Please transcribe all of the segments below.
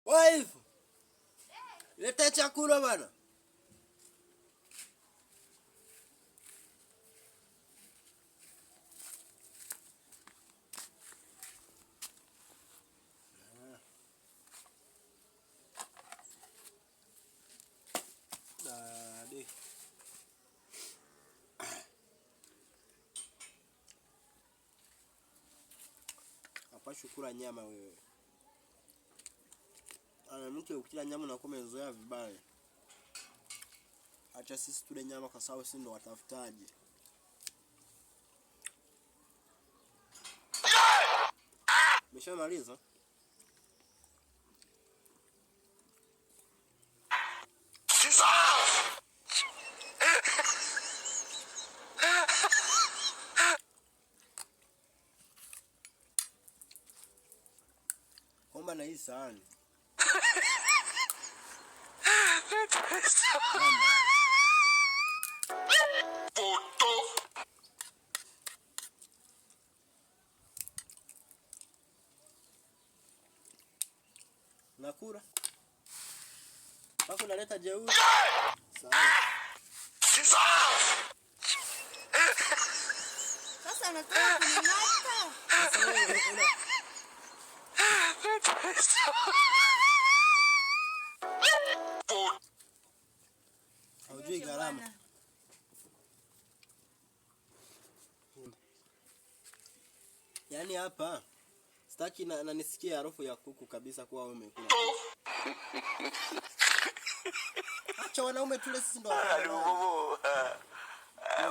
Wife. Leta chakula bana. Dadi. Hapa shukura nyama wewe. Mtu ukila nyama unakuwa umezoea vibaya. Acha sisi tule nyama kwa sababu sisi ndo watafutaji. Umeshamaliza? Komba na hii sahani. Nakula. Bako naleta jeuri. Sawa. Sasa unataka kuning'ata? Haujui gharama. Yaani hapa sitaki na nisikie harufu ya kuku kabisa kwa wewe umekula. Acha wanaume tule sisi ndo.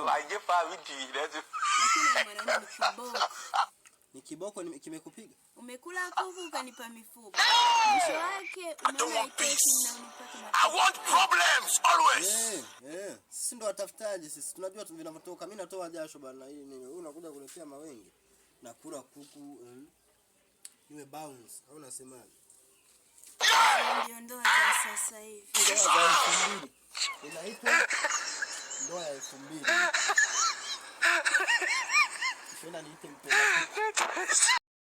Wajepa vidi lezo. Lakini mwanaume ni kiboko. Ni kiboko kimekupiga? Umekula kuku ukanipa mifupa. Mwisho wake unaona itoshi na unipata na. I want problems always. Sisi ndo watafutaji sisi. Tunajua vinavyotoka. Mimi natoa jasho bana hii nini. Wewe unakuja kuletea mawenge. Nakula kuku iwe bounce. Au unasemaje? Ndio ndoa sasa hivi. Ndoa za 2000. Inaitwa ndoa ya 2000. Tena niite mpenda.